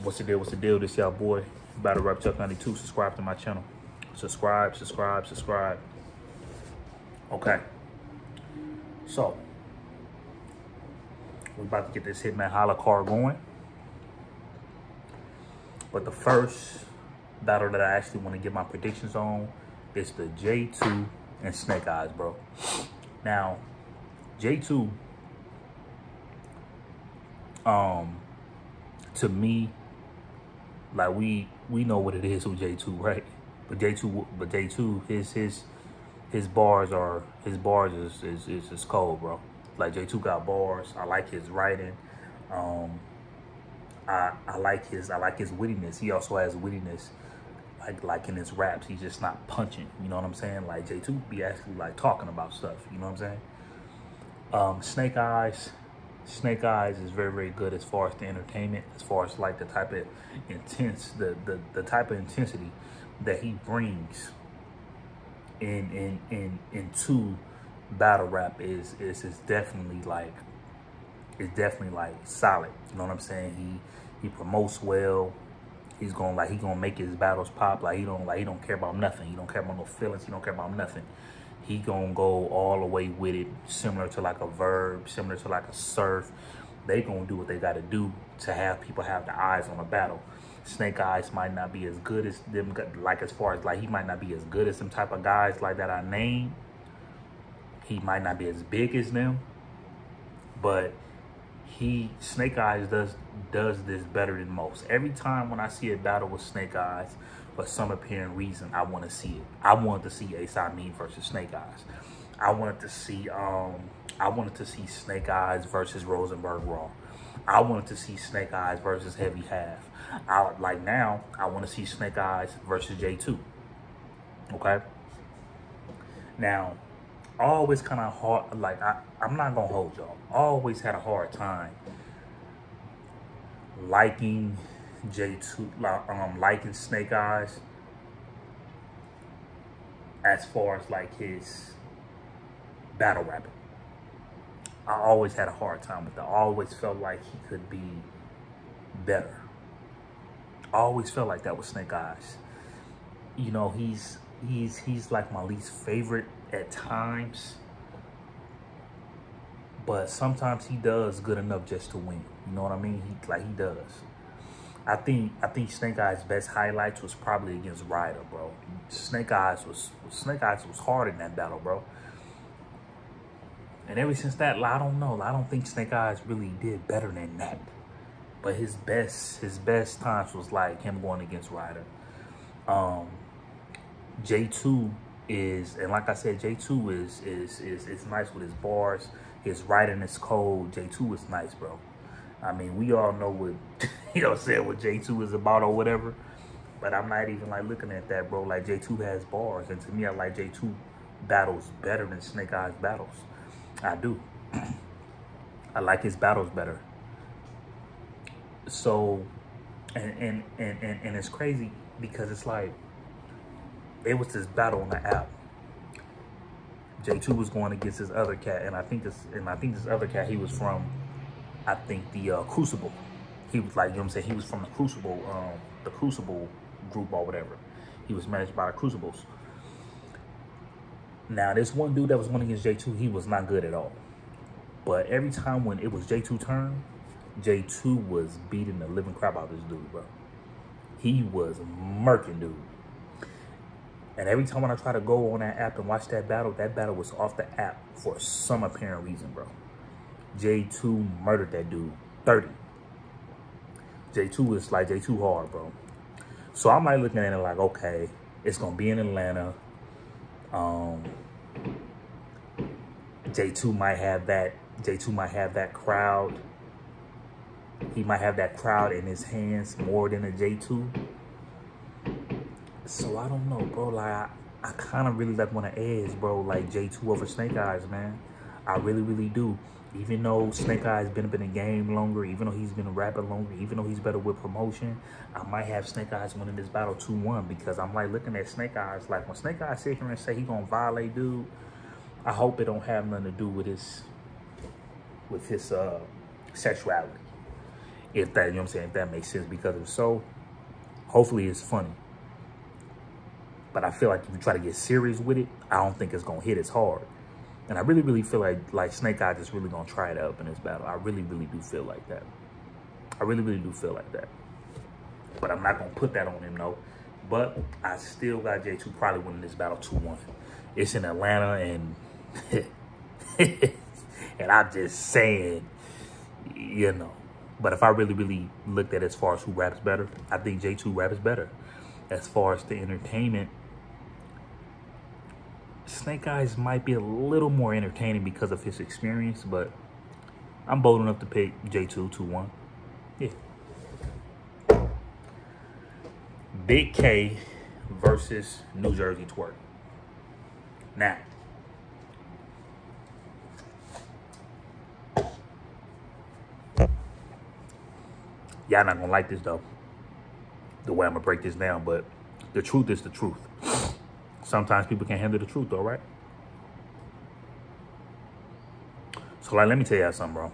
What's the deal? What's the deal? This y'all boy, Battle Rap Chuck 92. Subscribe to my channel. Subscribe. Okay. So, we're about to get this Hitman holla card going. But the first battle that I actually want to get my predictions on is the J2 and Snake Eyes, bro. Now, J2, to me, like we know what it is with J2, right? But J2, his bars is cold, bro. Like J2 got bars. I like his writing. I like his wittiness. He also has wittiness, like in his raps. He's just not punching. You know what I'm saying? Like J2 be actually like talking about stuff. You know what I'm saying? Snake Eyes is very, very good as far as the entertainment, as far as like the type of the type of intensity that he brings into battle rap is definitely like solid. You know what I'm saying? He promotes well. He's gonna make his battles pop. Like he don't care about nothing. He don't care about no feelings. He don't care about nothing. He gonna go all the way with it, similar to like a Verb, similar to like a Surf. They gonna do what they gotta do to have people have the eyes on a battle. Snake Eyes might not be as good as them, like as far as like he might not be as good as some type of guys like that I named. He might not be as big as them, but Snake Eyes does this better than most. Every time when I see a battle with Snake Eyes, for some apparent reason, I want to see it. I wanted to see Ace Amin versus Snake Eyes. I wanted to see Snake Eyes versus Rosenberg Raw. I wanted to see Snake Eyes versus Heavy Half. Now I want to see Snake Eyes versus J2. Okay. Now, always kind of hard. Like I'm not gonna hold y'all. Always had a hard time liking J2, liking Snake Eyes as far as like his battle rapping. I always had a hard time with that. I always felt like he could be better. I always felt like that with Snake Eyes. You know, he's like my least favorite at times, but sometimes he does good enough just to win. You know what I mean? He does. I think Snake Eyes' best highlights was probably against Ryder, bro. Snake Eyes was hard in that battle, bro. And ever since that, I don't know. I don't think Snake Eyes really did better than that. But his best times was like him going against Ryder. J2 is, and like I said, J2 is nice with his bars. His writing is cold. J2 is nice, bro. I mean, we all know what, you know what I'm saying, what J2 is about or whatever. But I'm not even like looking at that, bro. Like J2 has bars. And to me, I like J2 battles better than Snake Eyes battles. I do. I like his battles better. So, and it's crazy because it's like, it was this battle on the app. J2 was going against this other cat, and I think this other cat, he was from, I think the Crucible. He was like, you know what I'm saying, he was from the Crucible group or whatever. He was managed by the Crucibles. Now, this one dude that was going against J2, he was not good at all. But every time when it was J2's turn, J2 was beating the living crap out of this dude, bro. He was murking dude. And every time when I try to go on that app and watch that battle was off the app for some apparent reason, bro. J2 murdered that dude, 30. J2 is like, J2 hard, bro. So I'm like looking at it like, okay, it's going to be in Atlanta. J2 might have that crowd. He might have that crowd in his hands more than a J2. So I don't know, bro. Like I kind of really like want to edge, bro. Like J2 over Snake Eyes, man. I really, really do. Even though Snake Eyes been up in the game longer, even though he's been rapping longer, even though he's better with promotion, I might have Snake Eyes winning this battle 2-1 because I'm like looking at Snake Eyes. Like when Snake Eyes sit here and say he gonna violate dude, I hope it don't have nothing to do with his sexuality. If that, you know what I'm saying, if that makes sense, because if so, hopefully it's funny. But I feel like if you try to get serious with it, I don't think it's gonna hit as hard. And I really feel like Snake Eyes is really gonna try it up in this battle. I really do feel like that. I really do feel like that. But I'm not gonna put that on him, though. But I still got J2 probably winning this battle 2-1. It's in Atlanta, and and I'm just saying, you know. But if I really looked at it as far as who raps better, I think J2 raps better. As far as the entertainment, Snake Eyes might be a little more entertaining because of his experience, but I'm bold enough to pick J2 2-1. Yeah. Big K versus New Jersey Twerk. Now, y'all not gonna like this though, the way I'm gonna break this down, but the truth is the truth. Sometimes people can't handle the truth though, right? So like, let me tell y'all something, bro.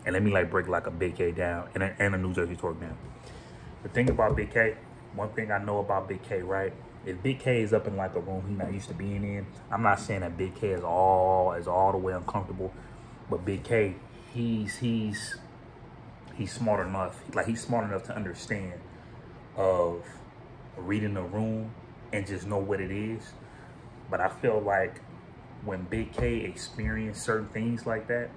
And let me like break like a Big K down and a New Jersey Twerk down. The thing about Big K, one thing I know about Big K, right? If Big K is up in like a room he's not used to being in, I'm not saying that Big K is all the way uncomfortable, but Big K, he's smart enough. Like, he's smart enough to understand of reading the room and just know what it is. But I feel like when Big K experienced certain things like that,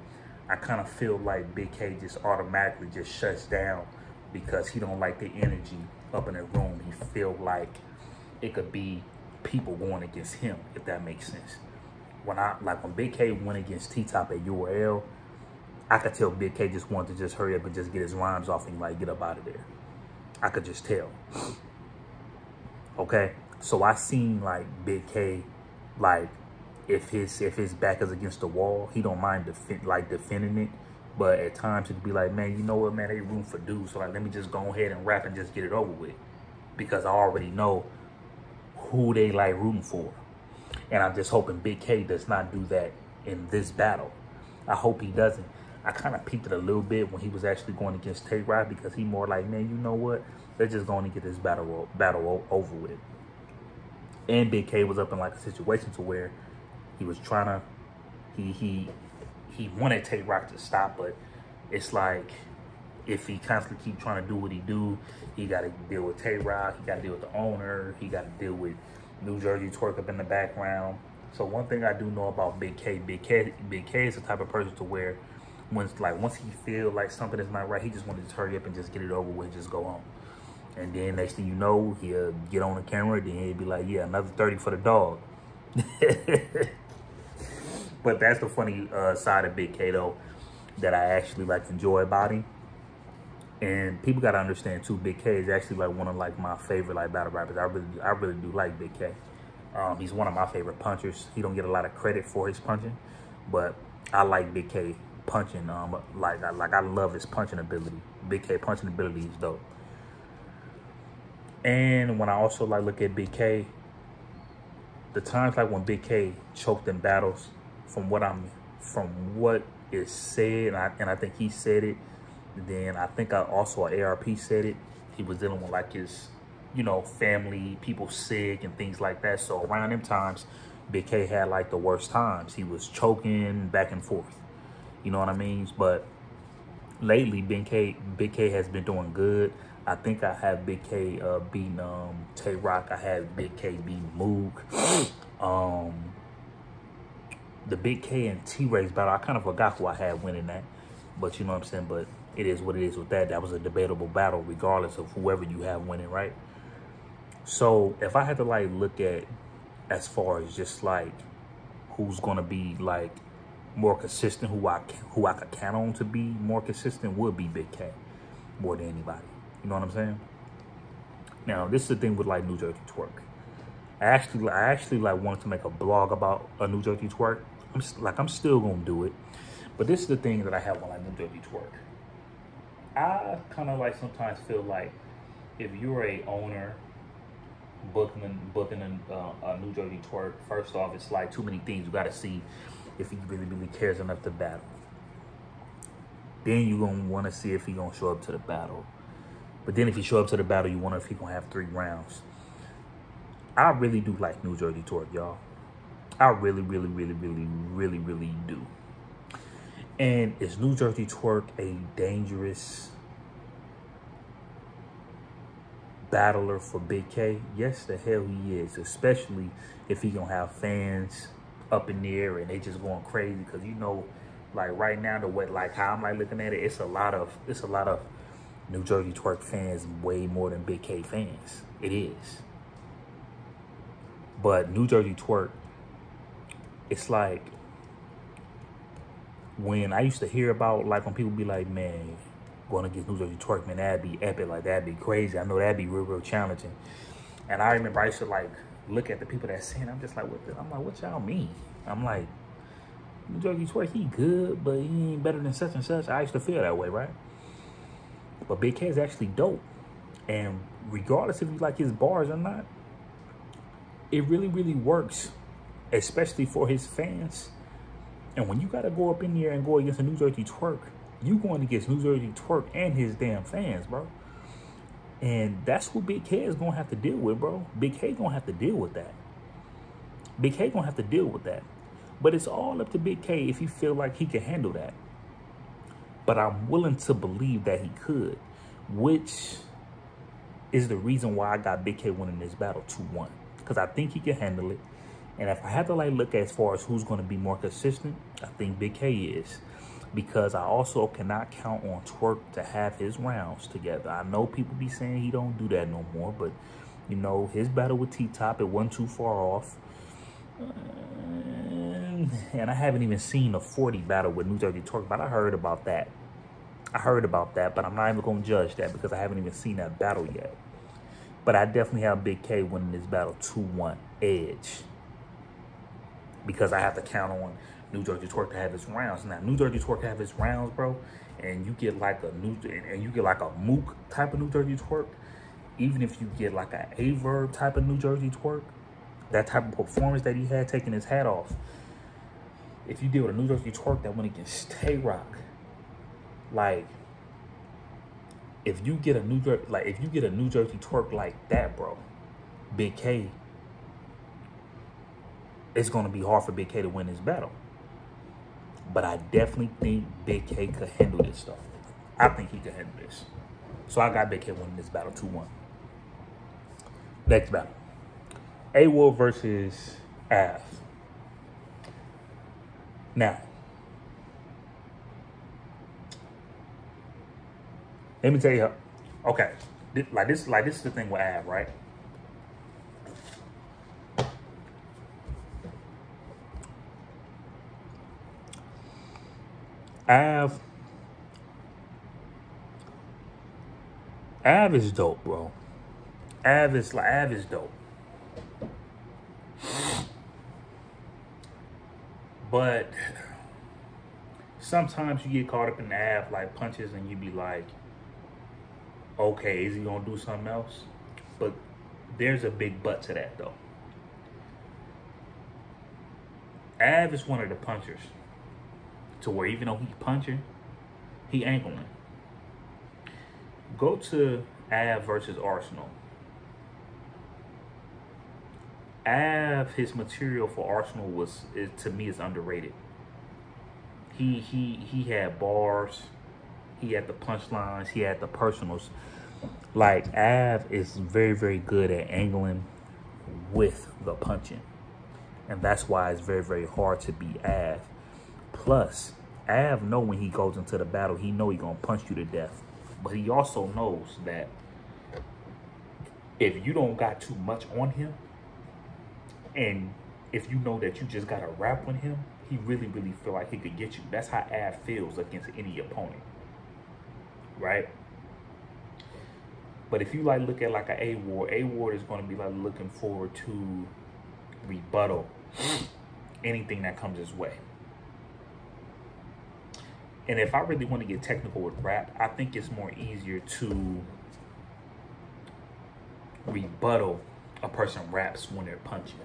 I kind of feel like Big K just automatically just shuts down because he don't like the energy up in the room. He feel like it could be people going against him, if that makes sense. When Big K went against T-Top at URL, I could tell Big K just wanted to just hurry up and just get his rhymes off and like get up out of there. I could just tell. Okay, so I seen like Big K, like if his back is against the wall, he don't mind defending it. But at times it'd be like, man, you know what, man, ain't room for dudes. So like, let me just go ahead and rap and just get it over with, because I already know who they like rooting for. And I'm just hoping Big K does not do that in this battle. I hope he doesn't. I kind of peeped it a little bit when he was actually going against Tay Rock, because he more like, man, you know what? They're just going to get this battle over with. And Big K was up in like a situation to where he was trying to, he wanted Tay Rock to stop, but it's like, if he constantly keep trying to do what he do, he got to deal with Tay Rock, he got to deal with the owner, he got to deal with New Jersey Twerk up in the background. So one thing I do know about Big K is the type of person to where once he feel like something is not right, he just want to just hurry up and just get it over with and just go on. And then next thing you know, he'll get on the camera, then he'll be like, yeah, another 30 for the dog. But that's the funny side of Big K though, that I actually like enjoy about him. And people gotta understand too, Big K is actually like one of like my favorite like battle rappers. I really do like Big K. He's one of my favorite punchers. He don't get a lot of credit for his punching, but I like Big K punching. I love his punching ability. Big K punching ability is dope. And when I also like look at Big K, the times like when Big K choked in battles, from what is said, and I think he said it. Then I think also ARP said it. He was dealing with like his, you know, family, people sick and things like that. So around them times, Big K had like the worst times. He was choking back and forth. You know what I mean? But lately, Big K has been doing good. I think I have Big K beating Tay Rock. I have Big K beating Moog. The Big K and T-Ray's battle, I kind of forgot who I had winning that. But you know what I'm saying? But it is what it is with that. That was a debatable battle regardless of whoever you have winning, right? So if I had to like look at as far as just like who's gonna be like more consistent, who I could count on to be more consistent, would be Big K more than anybody. You know what I'm saying? Now this is the thing with like New Jersey Twerk. I actually like wanted to make a blog about a New Jersey Twerk. I'm still gonna do it, but this is the thing that I have on like New Jersey Twerk. I kind of like sometimes feel like if you're a owner booking a New Jersey Twerk, first off, it's like too many things you got to see if he really cares enough to battle. then you're going to want to see if he going to show up to the battle. But then if he show up to the battle, you wonder if he going to have 3 rounds. I really do like New Jersey Twerk, y'all. I really do. And is New Jersey Twerk a dangerous battler for Big K? Yes, the hell he is. Especially if he gonna have fans up in the air and they just going crazy. Cause you know, like right now, the way like how I'm like looking at it, it's a lot of New Jersey Twerk fans, way more than Big K fans. It is. But New Jersey Twerk, it's like when I used to hear about, like when people be like, man, going against New Jersey Twerk, man, that'd be epic, like that'd be crazy. I know that'd be real challenging. And I remember I used to like look at the people that saying, I'm just like, what y'all mean? I'm like, New Jersey Twerk, he good, but he ain't better than such and such. I used to feel that way, right? But Big K is actually dope. And regardless if you like his bars or not, it really works, especially for his fans. And when you got to go up in there and go against a New Jersey Twerk, you going against New Jersey Twerk and his damn fans, bro. And that's what Big K is going to have to deal with, bro. Big K going to have to deal with that. Big K going to have to deal with that. But it's all up to Big K if he feel like he can handle that. But I'm willing to believe that he could, which is the reason why I got Big K winning this battle 2-1. Because I think he can handle it. And if I had to like look as far as who's going to be more consistent, I think Big K is. Because I also cannot count on Twerk to have his rounds together. I know people be saying he don't do that no more. But, you know, his battle with T-Top, it wasn't too far off. And I haven't even seen a 40 battle with New Jersey Twerk. But I heard about that. But I'm not even going to judge that because I haven't even seen that battle yet. But I definitely have Big K winning this battle 2-1 edge. Because I have to count on New Jersey Twerk to have his rounds. Now, New Jersey Twerk have his rounds, bro, and you get like a Mook type of New Jersey Twerk. Even if you get like a Averb type of New Jersey Twerk, that type of performance that he had taking his hat off. If you deal with a New Jersey Twerk that went against Tay-Rock, like if you get a New Jersey Twerk like that, bro, Big K, it's gonna be hard for Big K to win this battle. But I definitely think Big K could handle this stuff. I think he could handle this. So I got Big K winning this battle 2-1. Next battle. A-Wolf versus Av. Now, let me tell you, okay, this is the thing with Av, right? Av is dope, bro. Av is dope. But sometimes you get caught up in the Av like punches and you be like, okay, is he gonna do something else? But there's a big but to that though. Av is one of the punchers to where even though he's punching, he angling. Go to Av versus Arsenal. Av, his material for Arsenal to me is underrated. He had bars, he had the punchlines, he had the personals. Like Av is very good at angling with the punching. And that's why it's very hard to beat Av. Plus, Av know when he goes into the battle, he know he gonna punch you to death. But he also knows that if you don't got too much on him, and if you know that you just got to rap with him, he really feel like he could get you. That's how Av feels against any opponent, right? But if you like look at like an A-Ward is going to be like looking forward to rebuttal anything that comes his way. And if I really want to get technical with rap, I think it's more easier to rebuttal a person raps when they're punching.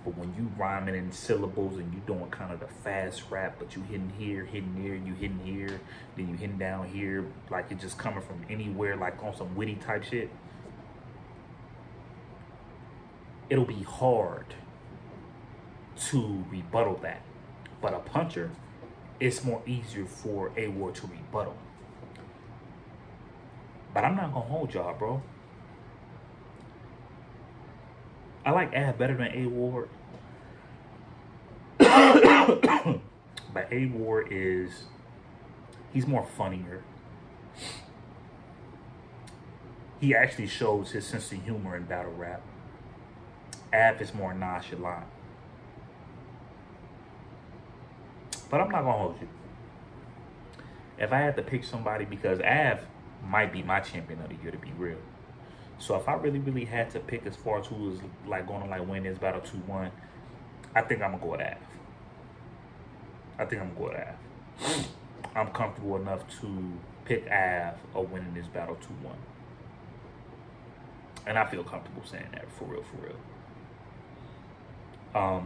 But when you rhyming in syllables and you doing kind of the fast rap, but you hitting here, hitting there, you hitting here, then you hitting down here, like it's just coming from anywhere, like on some witty type shit, it'll be hard to rebuttal that. But a puncher, it's more easier for A Ward to rebuttal. But I'm not gonna hold y'all, bro. I like Av better than A Ward. But A Ward he's more funnier. He actually shows his sense of humor in battle rap. Av is more nonchalant. But I'm not gonna hold you. If I had to pick somebody, because Av might be my champion of the year, to be real. So if I really had to pick as far as who is like going to like win this battle 2-1, I think I'm gonna go with Av. I'm comfortable enough to pick Av of winning this battle 2-1. And I feel comfortable saying that, for real.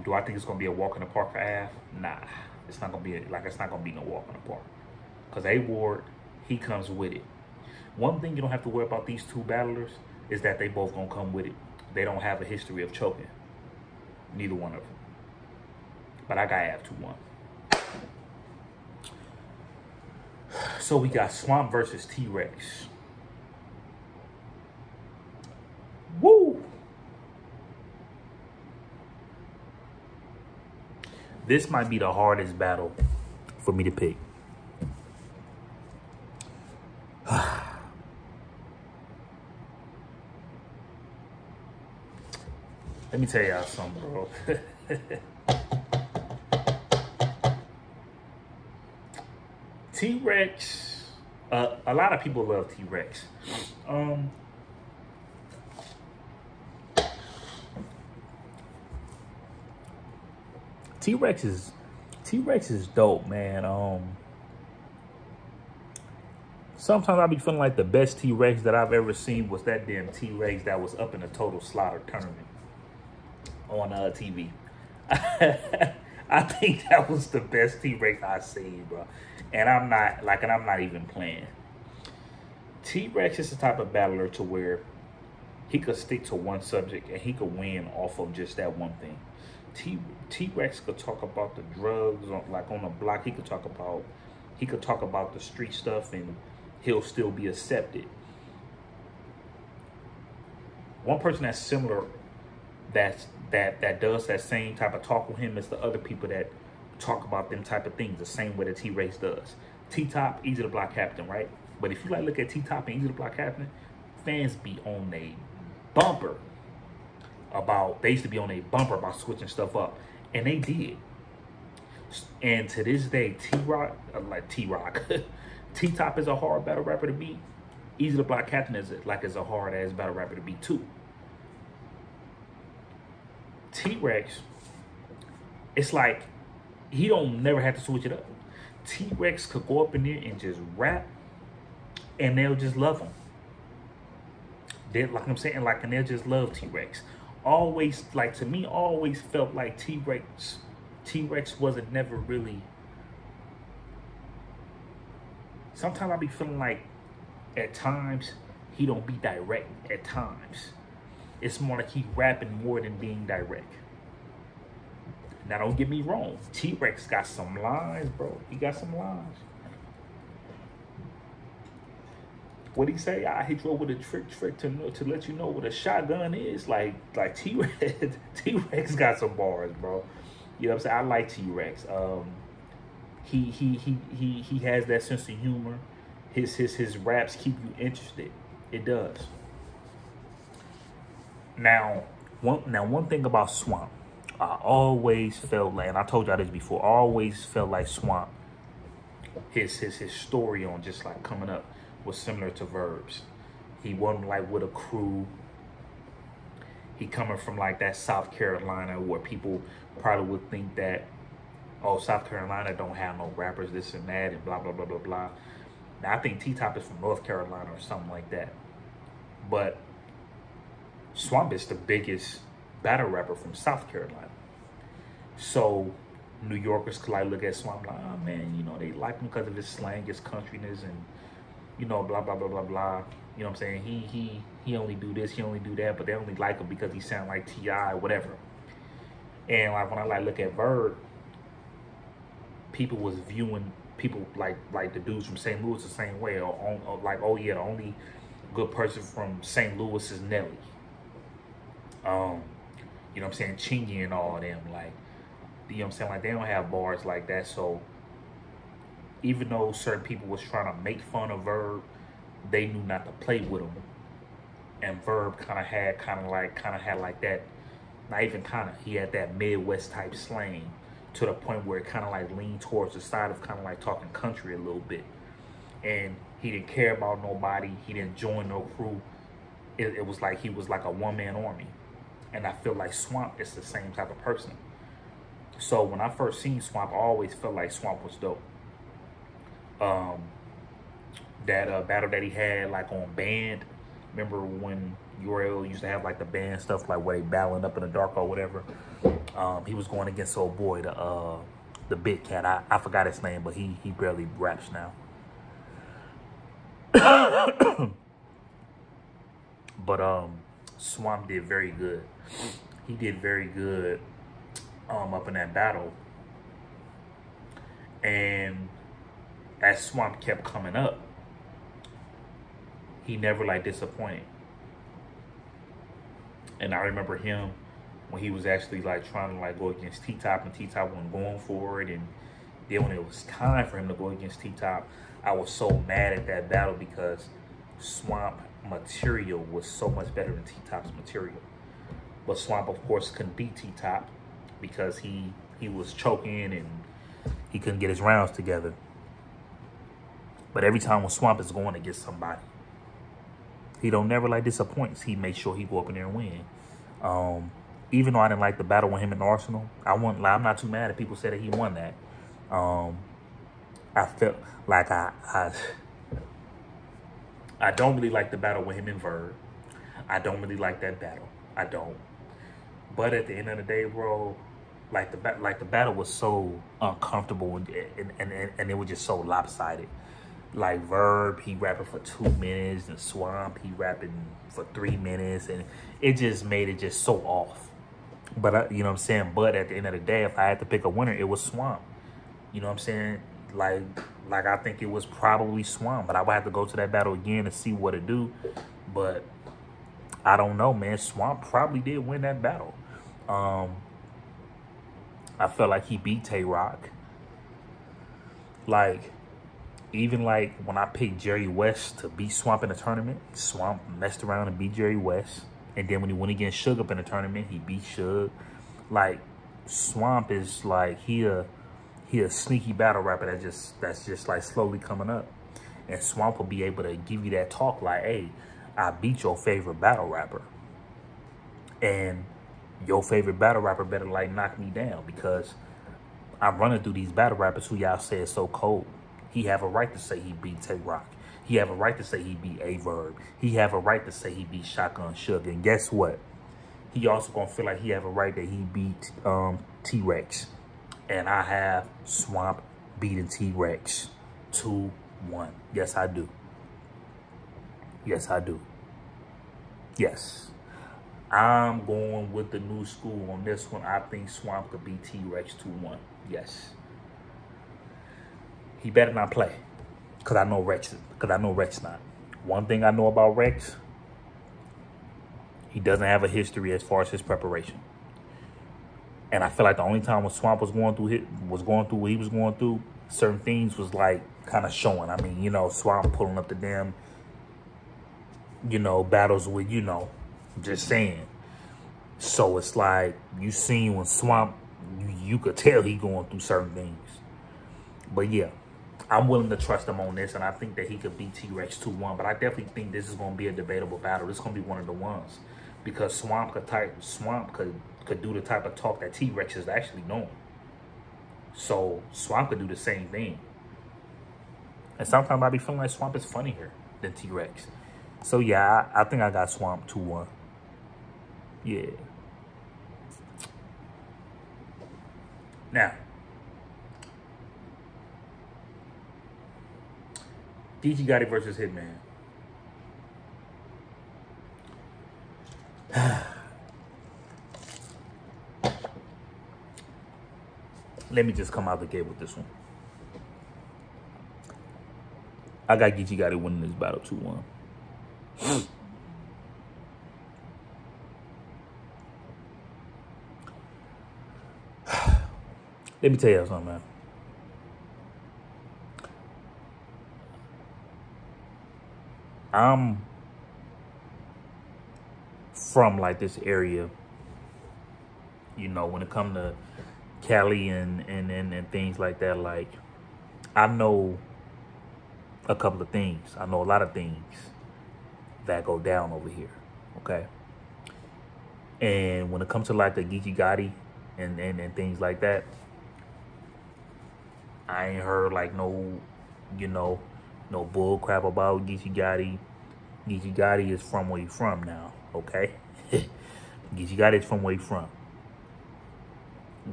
Do I think it's gonna be a walk in the park for Av? Nah. It's not gonna be no walk in the park. Because A Ward, he comes with it. One thing you don't have to worry about these two battlers is that they both gonna come with it. They don't have a history of choking. Neither one of them. But I got Av 2-1. So we got Swamp versus T-Rex. Woo! This might be the hardest battle for me to pick. Let me tell y'all something, bro. T-Rex, a lot of people love T-Rex. T-Rex is dope, man. Sometimes I be feeling like the best T-Rex that I've ever seen was that damn T-Rex that was up in the Total Slaughter tournament on TV. I think that was the best T-Rex I've seen, bro. And I'm not even playing. T-Rex is the type of battler to where he could stick to one subject and he could win off of just that one thing. T-Rex could talk about the drugs on the block. He could talk about the street stuff and he'll still be accepted. One person that's similar that does that same type of talk with him is the other people that talk about them type of things the same way that T-Rex does. T-Top, Easy to Block Captain, right? But if you like look at T-Top and Easy to Block Captain, fans be on a bumper about, they used to be on a bumper about switching stuff up. And they did. And to this day, T-Rock, T-Top is a hard battle rapper to beat. Easy to Block Captain is a hard ass battle rapper to beat too. T-Rex, it's like he don't never have to switch it up. T-Rex could go up in there and just rap and they'll just love him. And they'll just love T-Rex. Always, like, to me, always felt like T-Rex wasn't never really. Sometimes I be feeling like at times he don't be direct at times. It's more like he rapping more than being direct. Now, don't get me wrong. T-Rex got some lines, bro. He got some lines. What'd he say? I hit you up with a trick to let you know what a shotgun is. Like T-Rex got some bars, bro. You know what I'm saying? I like T-Rex. He has that sense of humor. His raps keep you interested. It does. Now one thing about Swamp, I always felt like, and I told y'all this before, I always felt like Swamp, his story on just like coming up was similar to Verbs. He wasn't like with a crew. He coming from like that South Carolina where people probably would think that, oh, South Carolina don't have no rappers, this and that, and blah, blah, blah, blah, blah. Now, I think T-Top is from North Carolina or something like that. But Swamp is the biggest battle rapper from South Carolina. So New Yorkers could like look at Swamp like, oh man, you know, they like him because of his slang, his countryness, and you know, blah blah blah blah blah. You know what I'm saying? He only do this, he only do that, but they only like him because he sound like T.I., whatever. And like when I like look at Verb, people was viewing people like the dudes from St. Louis the same way, or like, oh yeah, the only good person from St. Louis is Nelly. You know what I'm saying? Chingy and all of them, like, you know what I'm saying? Like, they don't have bars like that. So even though certain people was trying to make fun of Verb, they knew not to play with him. And Verb kind of had like that, not even kind of, he had that Midwest type slang to the point where it kind of like leaned towards the side of kind of like talking country a little bit. And he didn't care about nobody. He didn't join no crew. It was like he was like a one-man army. And I feel like Swamp is the same type of person. So when I first seen Swamp, I always felt like Swamp was dope. That battle that he had like on Band. Remember when URL used to have like the Band stuff, like where they battling up in the dark or whatever. He was going against old boy, the big cat. I forgot his name, but he barely raps now. But Swamp did very good. He did very good up in that battle. And as Swamp kept coming up, he never like disappointed. And I remember him when he was actually like trying to like go against T-Top, and T-Top wasn't going for it. And then when it was time for him to go against T-Top, I was so mad at that battle because Swamp material was so much better than T-Top's material. But Swamp, of course, couldn't beat T-Top because he was choking and he couldn't get his rounds together. But every time when Swamp is going against somebody, he don't never like disappoints. He makes sure he go up in there and win. Even though I didn't like the battle with him in Arsenal, I'm not too mad at people said that he won that. I felt like I don't really like the battle with him and Verb. I don't really like that battle. I don't. But at the end of the day, bro, like the battle was so uncomfortable and it was just so lopsided. Like Verb, he rapping for 2 minutes, and Swamp, he rapping for 3 minutes, and it just made it just so off. But you know what I'm saying? But at the end of the day, if I had to pick a winner, it was Swamp. You know what I'm saying? Like I think it was probably Swamp, but I would have to go to that battle again to see what it do. But I don't know, man. Swamp probably did win that battle. I felt like he beat Tay-Rock. Like, even like when I picked Jerry West to beat Swamp in the tournament, Swamp messed around and beat Jerry West. And then when he went against Suge up in the tournament, he beat Suge. Like, Swamp is like, he a sneaky battle rapper that's just like slowly coming up. And Swamp will be able to give you that talk like, hey, I beat your favorite battle rapper. And your favorite battle rapper better like knock me down, because I'm running through these battle rappers who y'all say is so cold. He have a right to say he beat Tay-Rock. He have a right to say he beat A-Verb. He have a right to say he beat Shotgun Suge. And guess what? He also gonna feel like he have a right that he beat T-Rex. And I have Swamp beating T-Rex 2-1. Yes, I do. Yes, I do. Yes. I'm going with the new school on this one. I think Swamp could beat T-Rex 2-1. Yes. He better not play, because I know Rex not. One thing I know about Rex, he doesn't have a history as far as his preparation. And I feel like the only time when Swamp was going through what he was going through, certain things was like kind of showing. I mean, you know, Swamp pulling up the damn, you know, battles with, you know, just saying. So it's like, you seen when Swamp, you could tell he going through certain things. But yeah, I'm willing to trust him on this, and I think that he could beat T-Rex 2-1. But I definitely think this is going to be a debatable battle. This is going to be one of the ones, because Swamp could do the type of talk that T-Rex is actually doing. So Swamp could do the same thing. And sometimes I be feeling like Swamp is funnier than T-Rex. So yeah, I think I got Swamp 2-1. Yeah. Now, Geechi Gotti versus Hitman. Let me just come out the gate with this one. I got Geechi Gotti winning this battle 2-1. Let me tell you something, man. I'm from like this area, you know, when it comes to Cali and things like that. Like, I know a couple of things. I know a lot of things that go down over here, okay? And when it comes to like the Geechi Gotti and things like that, I ain't heard like no, you know, no bull crap about Geechi Gotti. Geechi Gotti is from where you from now, okay? Geechi Gotti is from where you from,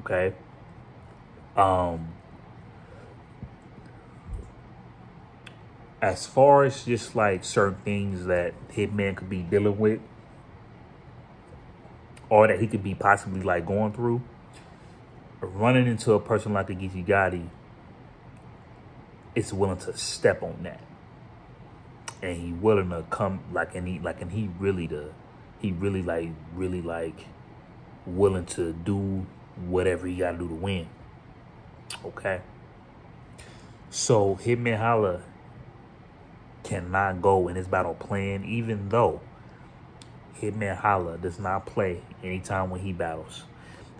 okay? As far as just like certain things that Hitman could be dealing with, or that he could be possibly like going through, running into a person like a Geechi Gotti is willing to step on that, and he willing to come and he really willing to do whatever he got to do to win. Okay, so Hitman Holla cannot go in this battle plan, even though Hitman Holla does not play anytime when he battles.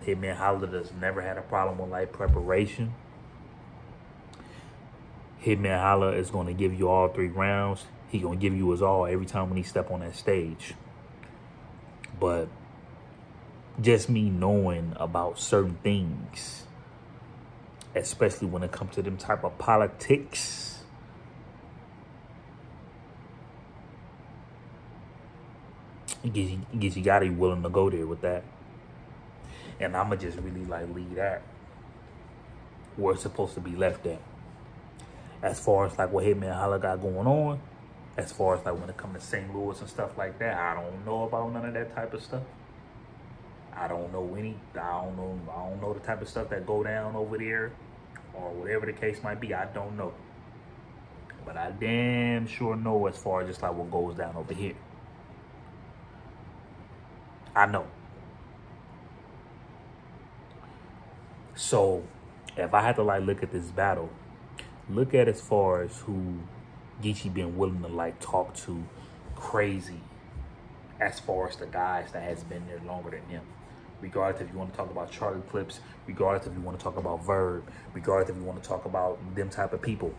Hitman Holla does never had a problem with light preparation. Hitman Holla is going to give you all 3 rounds. He going to give you his all every time when he step on that stage. But just me knowing about certain things, especially when it comes to them type of politics, Geechi Gotti willing to go there with that. And I'ma just really like leave that where it's supposed to be left at. As far as like what Hitman Holla got going on, as far as like when it comes to St. Louis and stuff like that, I don't know about none of that type of stuff. I don't know the type of stuff that go down over there, or whatever the case might be. I don't know. But I damn sure know as far as just like what goes down over here. I know. So if I had to like look at this battle, look at as far as who Geechi been willing to like talk to crazy, as far as the guys that has been there longer than him. Regardless if you want to talk about Charlie Clips, regardless if you want to talk about Verb, regardless if you want to talk about them type of people.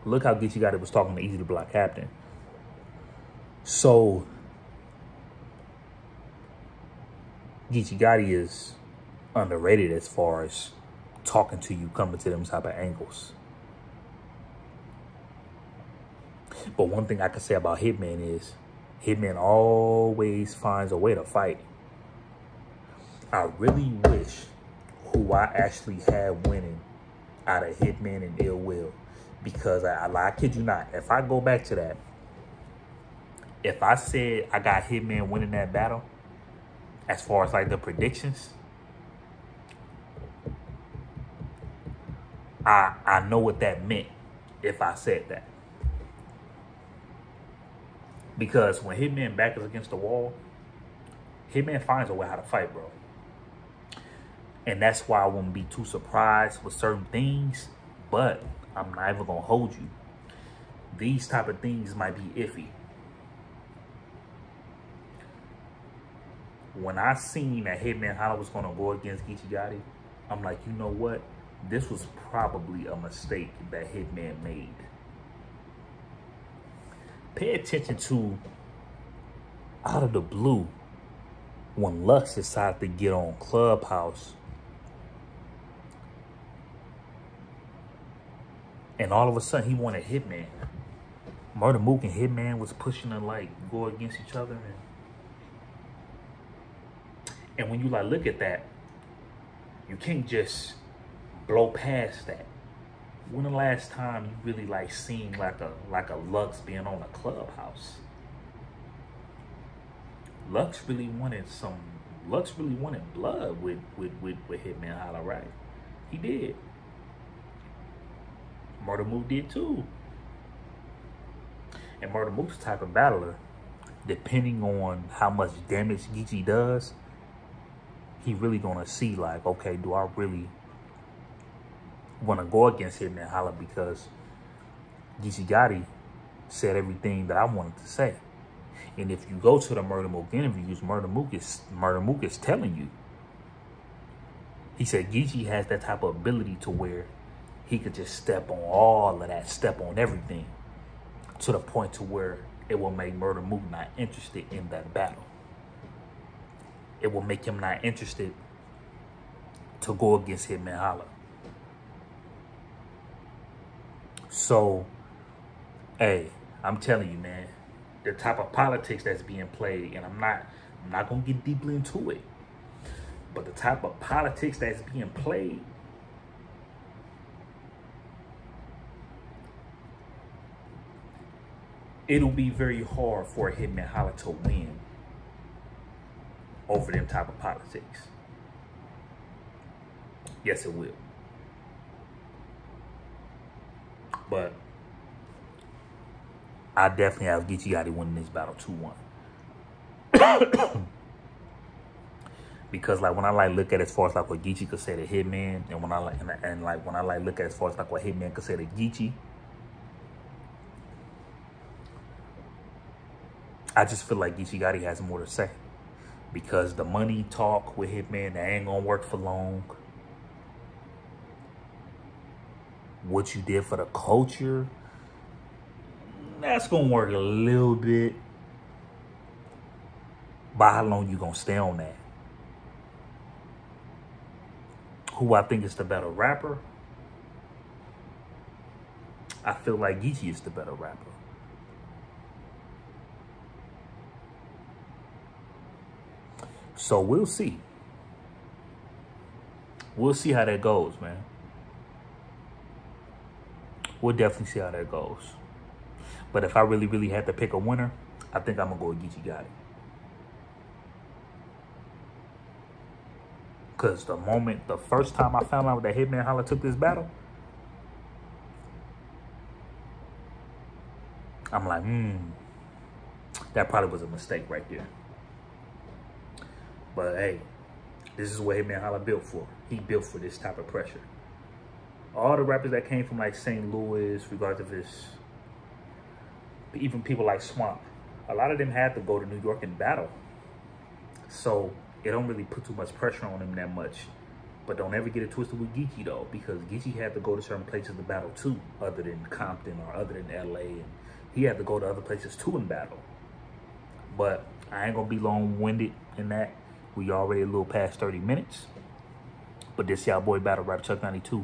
Look how Geechi Gotti was talking to Easy the Block Captain. So Geechi Gotti is underrated as far as talking to you, coming to them type of angles. But one thing I can say about Hitman is Hitman always finds a way to fight. I really wish who I actually had winning out of Hitman and Ill Will, because I kid you not, if I go back to that, if I said I got Hitman winning that battle, as far as like the predictions, I know what that meant if I said that. Because when Hitman back is against the wall, Hitman finds a way how to fight, bro. And that's why I wouldn't be too surprised with certain things, but I'm not even gonna hold you. These type of things might be iffy. When I seen that Hitman Holla was gonna go against Geechi Gotti, I'm like, you know what? This was probably a mistake that Hitman made. Pay attention to, out of the blue, when Lux decided to get on Clubhouse, and all of a sudden he wanted Hitman. Murder Mook and Hitman was pushing to like go against each other, and when you like look at that, You can't just blow past that. When the last time you really like seen like a Lux being on a Clubhouse? Lux really wanted blood with Hitman Holla, right? He did. Murder Mook did too. And Murder Mook's the type of battler, depending on how much damage Geechi does, he really gonna see like, okay, do I really want to go against Hitman Holla because Geechi Gotti said everything that I wanted to say. And if you go to the Murder Mook interviews, Murder Mook is telling you. He said Geechi has that type of ability to where he could just step on all of that, step on everything, to the point to where it will make Murder Mook not interested in that battle. It will make him not interested to go against Hitman Holla. So, hey, I'm telling you, man, the type of politics that's being played, and I'm not gonna get deeply into it, but the type of politics that's being played, it'll be very hard for Hitman Holla to win over them type of politics. Yes, it will. But I definitely have Geechi Gotti winning this battle 2-1. Because like when I like look at it as far as like what Geechi could say to Hitman, and when I like when I like look at it as far as like what Hitman could say to Geechi, I just feel like Geechi Gotti has more to say. Because the money talk with Hitman, that ain't gonna work for long. What you did for the culture, that's gonna work a little bit. But how long you gonna stay on that? Who I think is the better rapper? I feel like Geechi is the better rapper. So we'll see. We'll see how that goes, man. We'll definitely see how that goes. But if I really, really had to pick a winner, I think I'm going to go with Geechi Gotti. Because the first time I found out that Hitman Holla took this battle, I'm like, that probably was a mistake right there. But hey, this is what Hitman Holla built for. He built for this type of pressure. All the rappers that came from like St. Louis, regardless of this, even people like Swamp, a lot of them had to go to New York and battle. So it don't really put too much pressure on them that much. But don't ever get it twisted with Geechi though, because Geechi had to go to certain places to battle too, other than Compton or other than LA. And he had to go to other places too and battle. But I ain't gonna be long-winded in that. We already a little past 30 minutes. But this y'all boy Battle Rap Chuck 92.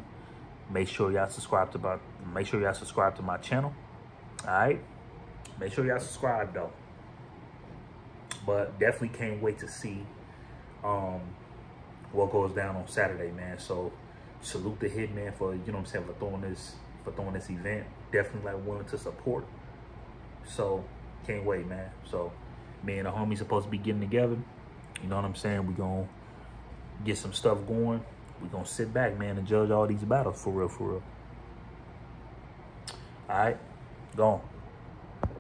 Make sure y'all subscribe to my channel. Alright? Make sure y'all subscribe though. But definitely can't wait to see what goes down on Saturday, man. So salute the Hitman for, you know what I'm saying, for throwing this event. Definitely like willing to support. So can't wait, man. So me and the homies supposed to be getting together. You know what I'm saying? We gonna get some stuff going. We gonna sit back, man, and judge all these battles for real, for real. All right, go on.